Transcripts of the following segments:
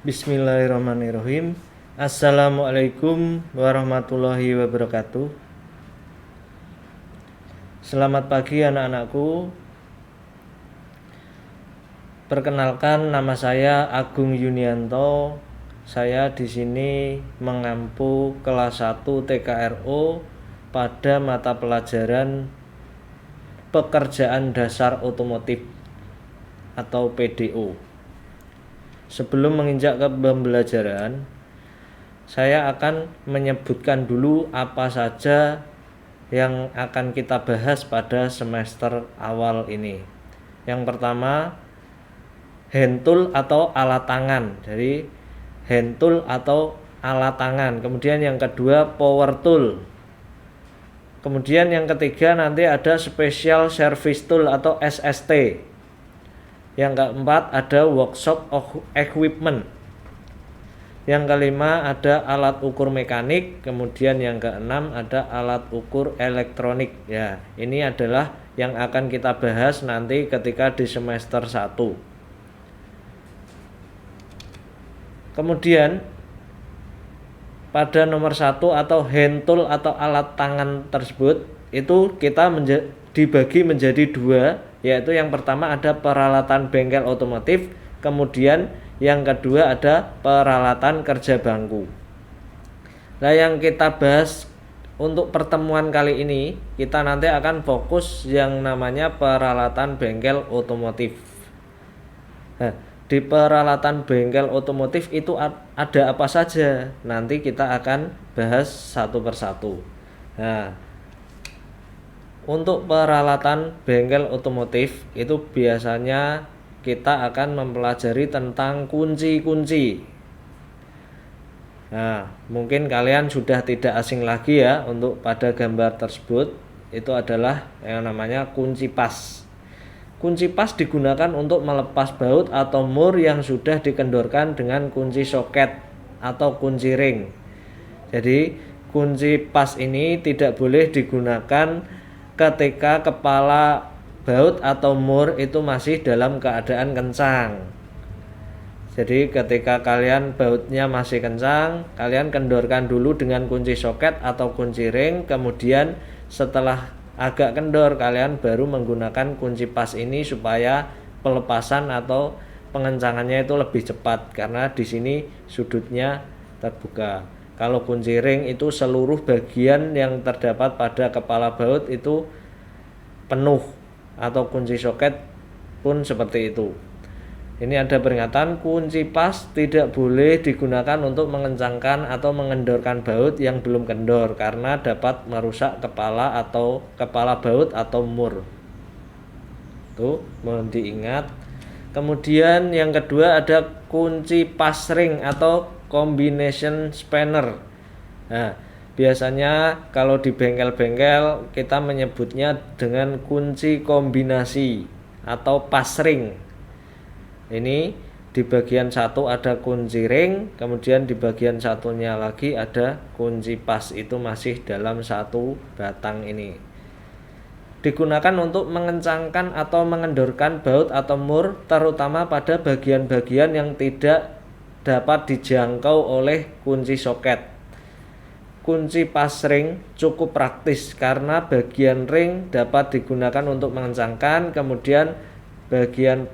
Bismillahirrahmanirrahim. Assalamualaikum warahmatullahi wabarakatuh. Selamat pagi anak-anakku. Perkenalkan, nama saya Agung Yunianto. Saya di sini mengampu kelas 1 TKRO pada mata pelajaran Pekerjaan Dasar Otomotif atau PDO. Sebelum menginjak ke pembelajaran, saya akan menyebutkan dulu apa saja yang akan kita bahas pada semester awal ini. Yang pertama, hand tool atau alat tangan. Jadi hand tool atau alat tangan. Kemudian yang kedua, power tool. Kemudian yang ketiga nanti ada special service tool atau SST. Yang keempat ada workshop equipment. Yang kelima ada alat ukur mekanik. Kemudian yang keenam ada alat ukur elektronik. Ya, ini adalah yang akan kita bahas nanti ketika di semester 1. Kemudian pada nomor 1 atau hand tool atau alat tangan tersebut itu kita dibagi menjadi dua, yaitu yang pertama ada peralatan bengkel otomotif, kemudian yang kedua ada peralatan kerja bangku. Nah, yang kita bahas untuk pertemuan kali ini, kita nanti akan fokus yang namanya peralatan bengkel otomotif. Nah, di peralatan bengkel otomotif itu ada apa saja? Nanti kita akan bahas satu persatu. Nah, untuk peralatan bengkel otomotif itu biasanya kita akan mempelajari tentang kunci-kunci. Nah, mungkin kalian sudah tidak asing lagi ya untuk pada gambar tersebut. Itu adalah yang namanya kunci pas. Kunci pas digunakan untuk melepas baut atau mur yang sudah dikendorkan dengan kunci soket atau kunci ring. Jadi kunci pas ini tidak boleh digunakan ketika kepala baut atau mur itu masih dalam keadaan kencang. Jadi ketika kalian bautnya masih kencang, kalian kendorkan dulu dengan kunci soket atau kunci ring. Kemudian setelah agak kendor, kalian baru menggunakan kunci pas ini supaya pelepasan atau pengencangannya itu lebih cepat, karena di sini sudutnya terbuka. Kalau kunci ring itu seluruh bagian yang terdapat pada kepala baut itu penuh, atau kunci soket pun seperti itu. Ini ada peringatan, kunci pas tidak boleh digunakan untuk mengencangkan atau mengendorkan baut yang belum kendor, karena dapat merusak kepala baut atau mur. Tuh, mohon diingat. Kemudian yang kedua ada kunci pas ring atau combination spanner. Nah, biasanya kalau di bengkel-bengkel kita menyebutnya dengan kunci kombinasi atau pas ring. Ini di bagian satu ada kunci ring, kemudian di bagian satunya lagi ada kunci pas, itu masih dalam satu batang ini. Digunakan untuk mengencangkan atau mengendorkan baut atau mur, terutama pada bagian-bagian yang tidak dapat dijangkau oleh kunci soket. Kunci pas ring cukup praktis karena bagian ring dapat digunakan untuk mengencangkan, kemudian bagian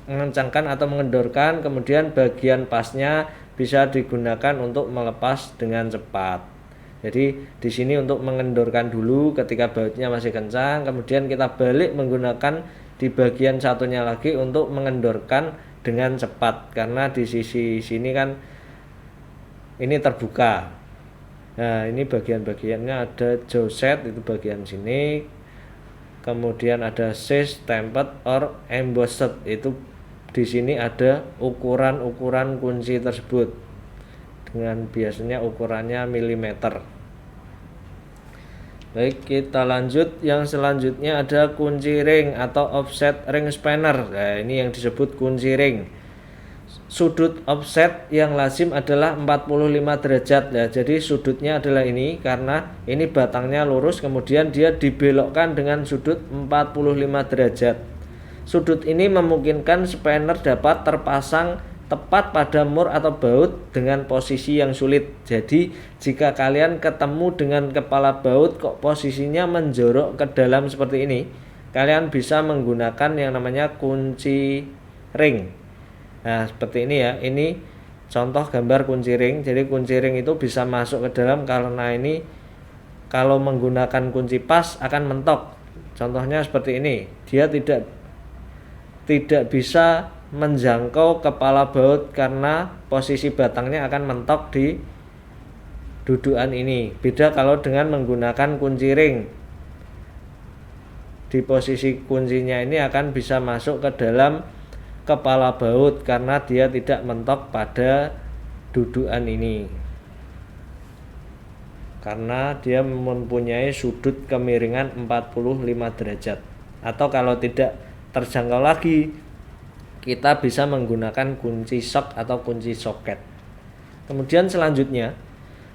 mengencangkan atau mengendorkan, kemudian bagian pasnya bisa digunakan untuk melepas dengan cepat. Jadi di sini untuk mengendorkan dulu ketika bautnya masih kencang, kemudian kita balik menggunakan di bagian satunya lagi untuk mengendorkan dengan cepat, karena di sisi sini kan ini terbuka. Nah, ini bagian-bagiannya ada joset, itu bagian sini. Kemudian ada seize, stamped, or embossed, itu di sini ada ukuran-ukuran kunci tersebut dengan biasanya ukurannya milimeter. Baik, kita lanjut. Yang selanjutnya ada kunci ring atau offset ring spanner. Nah, ini yang disebut kunci ring. Sudut offset yang lazim adalah 45 derajat. Nah, jadi sudutnya adalah ini karena ini batangnya lurus, kemudian dia dibelokkan dengan sudut 45 derajat. Sudut ini memungkinkan spanner dapat terpasang tepat pada mur atau baut dengan posisi yang sulit. Jadi jika kalian ketemu dengan kepala baut kok posisinya menjorok ke dalam seperti ini, kalian bisa menggunakan yang namanya kunci ring. Nah seperti ini ya, ini contoh gambar kunci ring. Jadi kunci ring itu bisa masuk ke dalam karena ini kalau menggunakan kunci pas akan mentok. Contohnya seperti ini, dia tidak bisa menjangkau kepala baut karena posisi batangnya akan mentok di dudukan ini. Beda kalau dengan menggunakan kunci ring, di posisi kuncinya ini akan bisa masuk ke dalam kepala baut karena dia tidak mentok pada dudukan ini, karena dia mempunyai sudut kemiringan 45 derajat. Atau kalau tidak terjangkau lagi, kita bisa menggunakan kunci shock atau kunci soket. Kemudian selanjutnya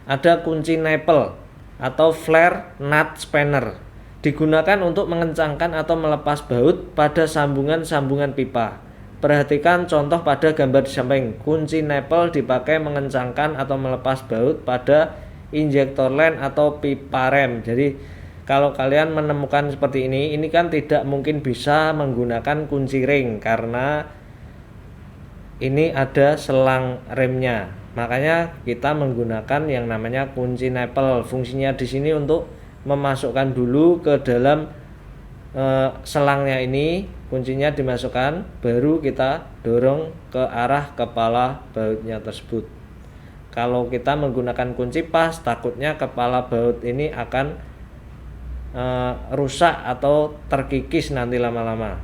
ada kunci nipple atau flare nut spanner, digunakan untuk mengencangkan atau melepas baut pada sambungan-sambungan pipa. Perhatikan contoh pada gambar di samping. Kunci nipple dipakai mengencangkan atau melepas baut pada injektor line atau pipa rem. Jadi kalau kalian menemukan seperti ini kan tidak mungkin bisa menggunakan kunci ring karena ini ada selang remnya. Makanya kita menggunakan yang namanya kunci nipple. Fungsinya di sini untuk memasukkan dulu ke dalam selangnya ini, kuncinya dimasukkan, baru kita dorong ke arah kepala bautnya tersebut. Kalau kita menggunakan kunci pas, takutnya kepala baut ini akan rusak atau terkikis nanti lama-lama.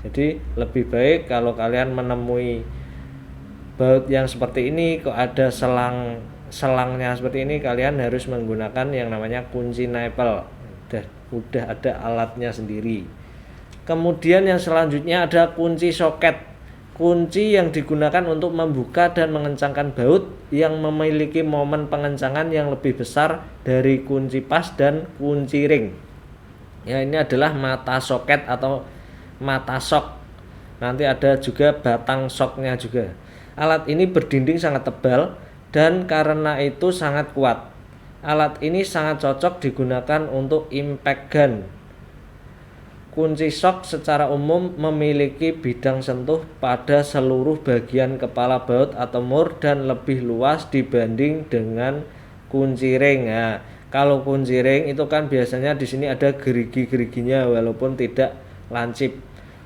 Jadi lebih baik kalau kalian menemui baut yang seperti ini kok ada selangnya seperti ini, kalian harus menggunakan yang namanya kunci nipple. Udah ada alatnya sendiri. Kemudian yang selanjutnya ada kunci soket. Kunci yang digunakan untuk membuka dan mengencangkan baut yang memiliki momen pengencangan yang lebih besar dari kunci pas dan kunci ring. Ya, ini adalah mata soket atau mata sok. Nanti ada juga batang soknya juga. Alat ini berdinding sangat tebal dan karena itu sangat kuat. Alat ini sangat cocok digunakan untuk impact gun. Kunci sok secara umum memiliki bidang sentuh pada seluruh bagian kepala baut atau mur dan lebih luas dibanding dengan kunci ring. Nah, kalau kunci ring itu kan biasanya di sini ada gerigi-geriginya walaupun tidak lancip.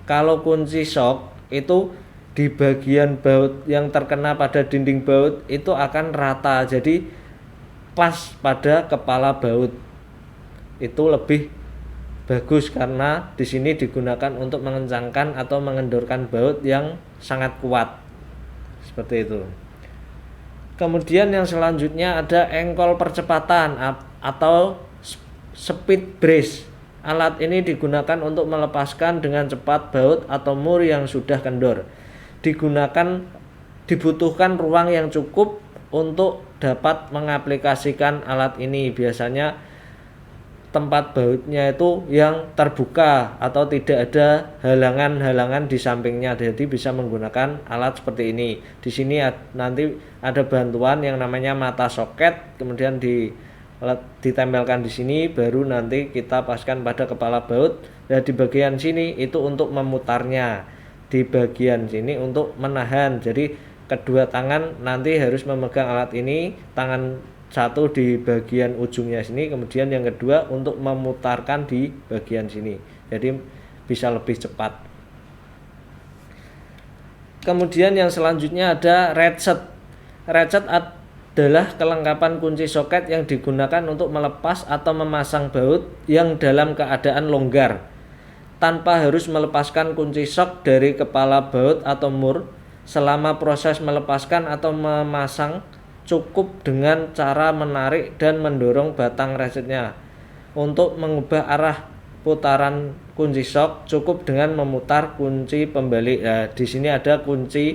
Kalau kunci sok itu di bagian baut yang terkena pada dinding baut itu akan rata, jadi pas pada kepala baut. Itu lebih bagus karena di sini digunakan untuk mengencangkan atau mengendorkan baut yang sangat kuat. Seperti itu. Kemudian yang selanjutnya ada engkol percepatan atau speed brace. Alat ini digunakan untuk melepaskan dengan cepat baut atau mur yang sudah kendor. Dibutuhkan ruang yang cukup untuk dapat mengaplikasikan alat ini. Biasanya tempat bautnya itu yang terbuka atau tidak ada halangan-halangan di sampingnya, jadi bisa menggunakan alat seperti ini. Di sini nanti ada bantuan yang namanya mata soket, kemudian ditempelkan di sini, baru nanti kita paskan pada kepala baut. Dan di bagian sini itu untuk memutarnya, di bagian sini untuk menahan. Jadi kedua tangan nanti harus memegang alat ini, tangan satu di bagian ujungnya sini, kemudian yang kedua untuk memutarkan di bagian sini, jadi bisa lebih cepat. Kemudian yang selanjutnya ada ratchet. Ratchet adalah kelengkapan kunci soket yang digunakan untuk melepas atau memasang baut yang dalam keadaan longgar tanpa harus melepaskan kunci shock dari kepala baut atau mur. Selama proses melepaskan atau memasang, cukup dengan cara menarik dan mendorong batang ratchetnya. Untuk mengubah arah putaran kunci shock, cukup dengan memutar kunci pembalik. Nah, di sini ada kunci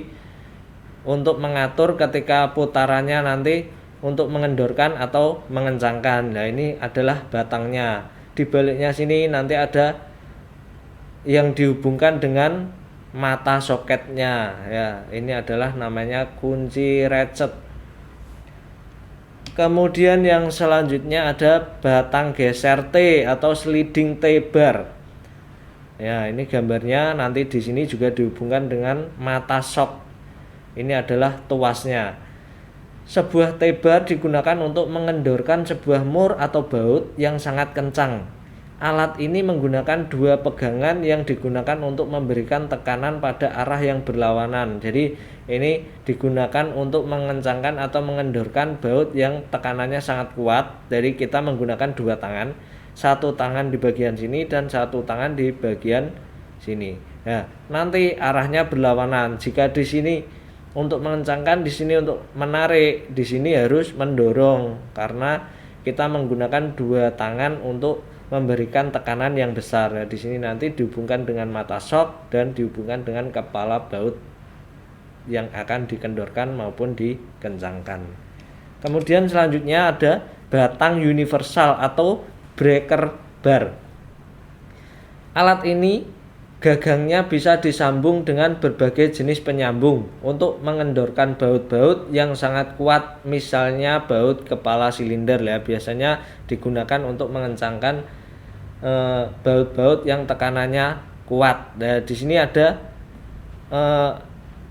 untuk mengatur ketika putarannya nanti untuk mengendorkan atau mengencangkan. Nah, ini adalah batangnya. Di baliknya sini nanti ada yang dihubungkan dengan mata soketnya ya. Ini adalah namanya kunci ratchet. Kemudian yang selanjutnya ada batang geser T atau sliding T-bar. Ya, ini gambarnya nanti di sini juga dihubungkan dengan mata sok. Ini adalah tuasnya. Sebuah T-bar digunakan untuk mengendorkan sebuah mur atau baut yang sangat kencang. Alat ini menggunakan dua pegangan yang digunakan untuk memberikan tekanan pada arah yang berlawanan. Jadi ini digunakan untuk mengencangkan atau mengendorkan baut yang tekanannya sangat kuat. Jadi kita menggunakan dua tangan, satu tangan di bagian sini dan satu tangan di bagian sini. Nah, nanti arahnya berlawanan. Jika di sini untuk mengencangkan, di sini untuk menarik, di sini harus mendorong karena kita menggunakan dua tangan untuk memberikan tekanan yang besar. Nah, di sini nanti dihubungkan dengan mata sok dan dihubungkan dengan kepala baut yang akan dikendorkan maupun dikencangkan. Kemudian selanjutnya ada batang universal atau breaker bar. Alat ini gagangnya bisa disambung dengan berbagai jenis penyambung untuk mengendorkan baut-baut yang sangat kuat, misalnya baut kepala silinder ya, biasanya digunakan untuk mengencangkan baut-baut yang tekanannya kuat. Nah, di sini ada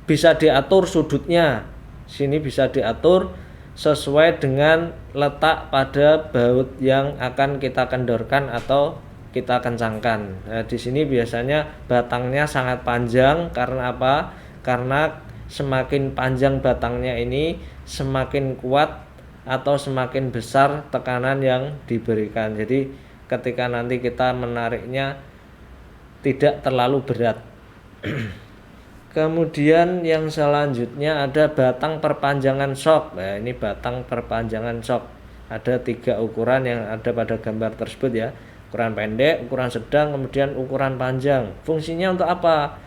bisa diatur sudutnya. Sini bisa diatur sesuai dengan letak pada baut yang akan kita kendorkan atau kita kencangkan. Nah, di sini biasanya batangnya sangat panjang karena apa? Karena semakin panjang batangnya ini semakin kuat atau semakin besar tekanan yang diberikan. Jadi ketika nanti kita menariknya tidak terlalu berat. Kemudian yang selanjutnya ada batang perpanjangan sok. Nah, ini batang perpanjangan sok. Ada 3 ukuran yang ada pada gambar tersebut ya. Ukuran pendek, ukuran sedang, kemudian ukuran panjang. Fungsinya untuk apa?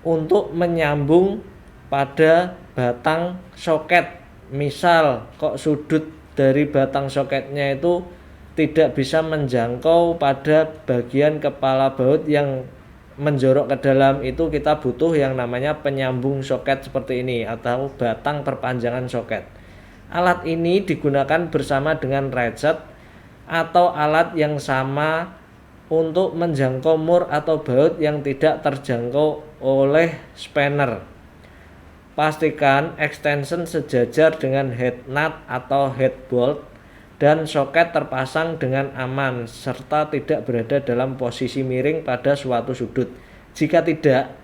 Untuk menyambung pada batang soket. Misal kok sudut dari batang soketnya itu tidak bisa menjangkau pada bagian kepala baut yang menjorok ke dalam, itu kita butuh yang namanya penyambung soket seperti ini atau batang perpanjangan soket. Alat ini digunakan bersama dengan ratchet atau alat yang sama untuk menjangkau mur atau baut yang tidak terjangkau oleh spanner. Pastikan extension sejajar dengan head nut atau head bolt dan soket terpasang dengan aman serta tidak berada dalam posisi miring pada suatu sudut. Jika tidak,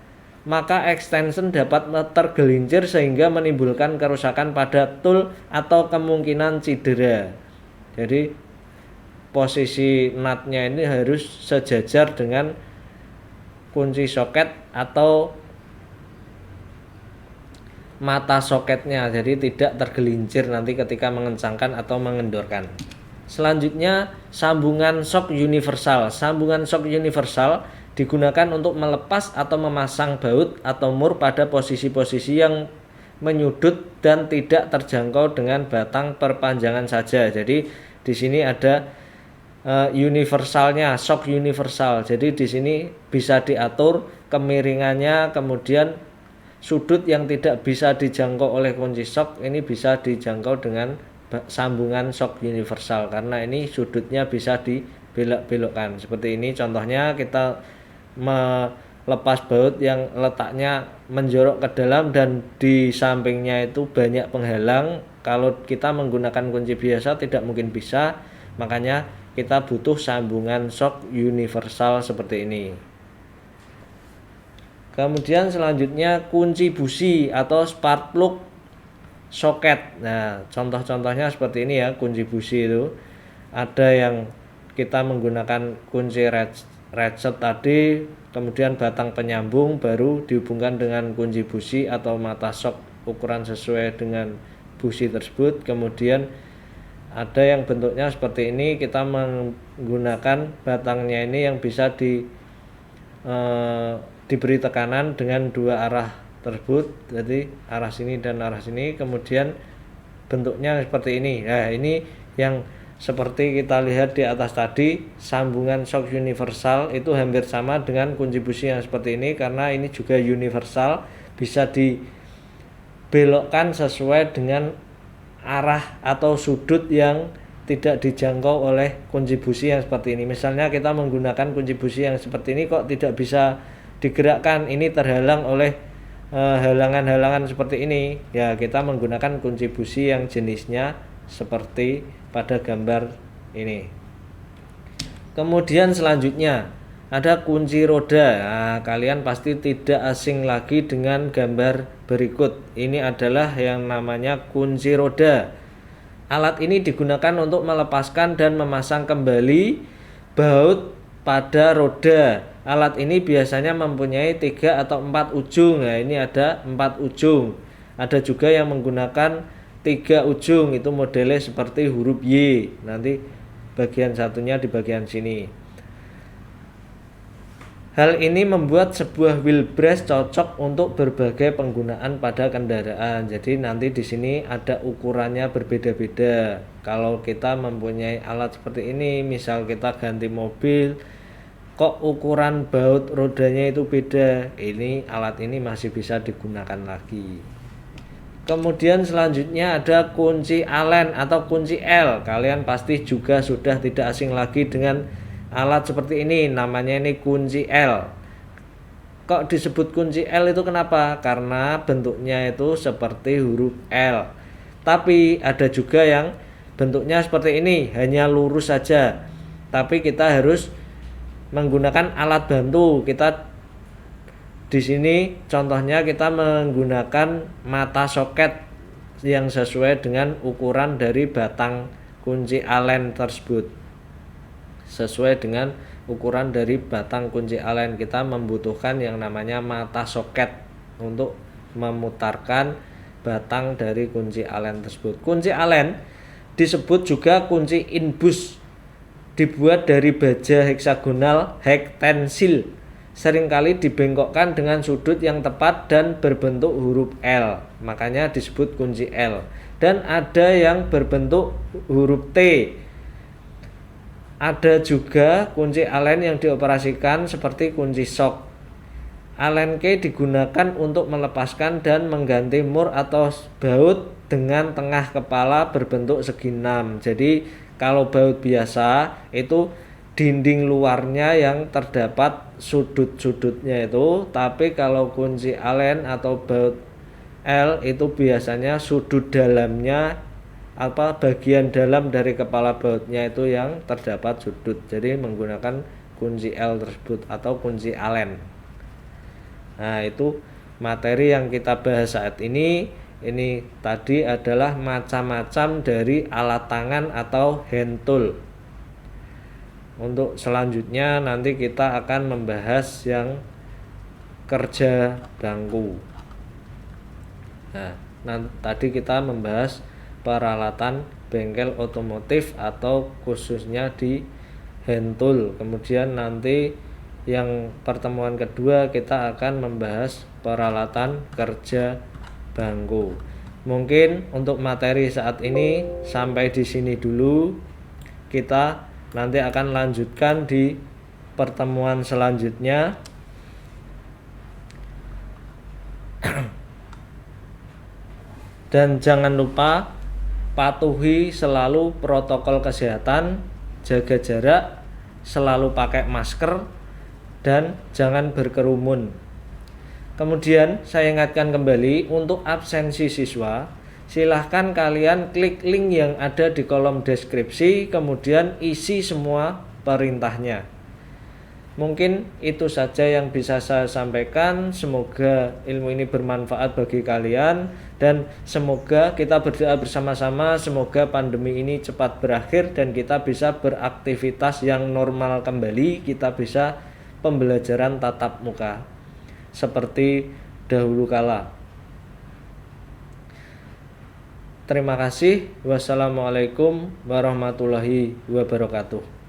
maka extension dapat tergelincir sehingga menimbulkan kerusakan pada tool atau kemungkinan cedera. Jadi posisi nutnya ini harus sejajar dengan kunci soket atau mata soketnya, jadi tidak tergelincir nanti ketika mengencangkan atau mengendorkan. Selanjutnya sambungan shock universal. Sambungan shock universal digunakan untuk melepas atau memasang baut atau mur pada posisi-posisi yang menyudut dan tidak terjangkau dengan batang perpanjangan saja. Jadi di sini ada universalnya, shock universal. Jadi di sini bisa diatur kemiringannya, kemudian sudut yang tidak bisa dijangkau oleh kunci shock ini bisa dijangkau dengan sambungan shock universal karena ini sudutnya bisa dibelok-belokkan. Seperti ini contohnya, kita melepas baut yang letaknya menjorok ke dalam dan di sampingnya itu banyak penghalang. Kalau kita menggunakan kunci biasa tidak mungkin bisa, makanya kita butuh sambungan shock universal seperti ini. Kemudian selanjutnya kunci busi atau spark plug soket. Nah, contoh-contohnya seperti ini ya, kunci busi itu. Ada yang kita menggunakan kunci ratchet tadi, kemudian batang penyambung baru dihubungkan dengan kunci busi atau mata shock ukuran sesuai dengan busi tersebut. Kemudian ada yang bentuknya seperti ini, kita menggunakan batangnya ini yang bisa diberi tekanan dengan dua arah tersebut, jadi arah sini dan arah sini, kemudian bentuknya seperti ini. Nah, ini yang Seperti kita lihat di atas tadi, sambungan shock universal itu hampir sama dengan kunci busi yang seperti ini, karena ini juga universal, bisa dibelokkan sesuai dengan arah atau sudut yang tidak dijangkau oleh kunci busi yang seperti ini. Misalnya kita menggunakan kunci busi yang seperti ini kok tidak bisa digerakkan, ini terhalang oleh halangan-halangan seperti ini, ya kita menggunakan kunci busi yang jenisnya seperti pada gambar ini. Kemudian selanjutnya ada kunci roda. Nah, kalian pasti tidak asing lagi dengan gambar berikut. Ini adalah yang namanya kunci roda. Alat ini digunakan untuk melepaskan dan memasang kembali baut pada roda. Alat ini biasanya mempunyai 3 atau 4 ujung. Nah, ini ada 4 ujung. Ada juga yang menggunakan 3 ujung, itu modelnya seperti huruf Y. Nanti bagian satunya di bagian sini. Hal ini membuat sebuah wheelbrace cocok untuk berbagai penggunaan pada kendaraan. Jadi nanti di sini ada ukurannya berbeda-beda. Kalau kita mempunyai alat seperti ini, misal kita ganti mobil, kok ukuran baut rodanya itu beda, ini alat ini masih bisa digunakan lagi. Kemudian selanjutnya ada kunci Allen atau kunci L. Kalian pasti juga sudah tidak asing lagi dengan alat seperti ini, namanya ini kunci L. Kok disebut kunci L itu kenapa? Karena bentuknya itu seperti huruf L. Tapi ada juga yang bentuknya seperti ini, hanya lurus saja. Tapi kita harus menggunakan alat bantu. Kita di sini contohnya kita menggunakan mata soket yang sesuai dengan ukuran dari batang kunci Allen tersebut. Sesuai dengan ukuran dari batang kunci Allen, kita membutuhkan yang namanya mata soket untuk memutarkan batang dari kunci Allen tersebut. Kunci Allen disebut juga kunci inbus, dibuat dari baja heksagonal hektensil, seringkali dibengkokkan dengan sudut yang tepat dan berbentuk huruf L, makanya disebut kunci L. Dan ada yang berbentuk huruf T. Ada juga kunci Allen yang dioperasikan seperti kunci shock. Allen key digunakan untuk melepaskan dan mengganti mur atau baut dengan tengah kepala berbentuk segi 6. Jadi kalau baut biasa itu dinding luarnya yang terdapat sudut-sudutnya itu, tapi kalau kunci Allen atau baut L itu biasanya sudut dalamnya, bagian dalam dari kepala bautnya itu yang terdapat sudut. Jadi menggunakan kunci L tersebut atau kunci Allen. Nah, itu materi yang kita bahas saat ini. Ini tadi adalah macam-macam dari alat tangan atau hand tool. Untuk selanjutnya nanti kita akan membahas yang kerja bangku. Nah, tadi kita membahas peralatan bengkel otomotif atau khususnya di hand tool. Kemudian nanti yang pertemuan kedua kita akan membahas peralatan kerja bangku. Mungkin untuk materi saat ini sampai di sini dulu. Kita nanti akan lanjutkan di pertemuan selanjutnya. Dan jangan lupa patuhi selalu protokol kesehatan, jaga jarak, selalu pakai masker, dan jangan berkerumun. Kemudian saya ingatkan kembali untuk absensi siswa, silahkan kalian klik link yang ada di kolom deskripsi, kemudian isi semua perintahnya. Mungkin itu saja yang bisa saya sampaikan. Semoga ilmu ini bermanfaat bagi kalian, dan semoga kita berdoa bersama-sama semoga pandemi ini cepat berakhir dan kita bisa beraktivitas yang normal kembali. Kita bisa pembelajaran tatap muka seperti dahulu kala. Terima kasih. Wassalamualaikum warahmatullahi wabarakatuh.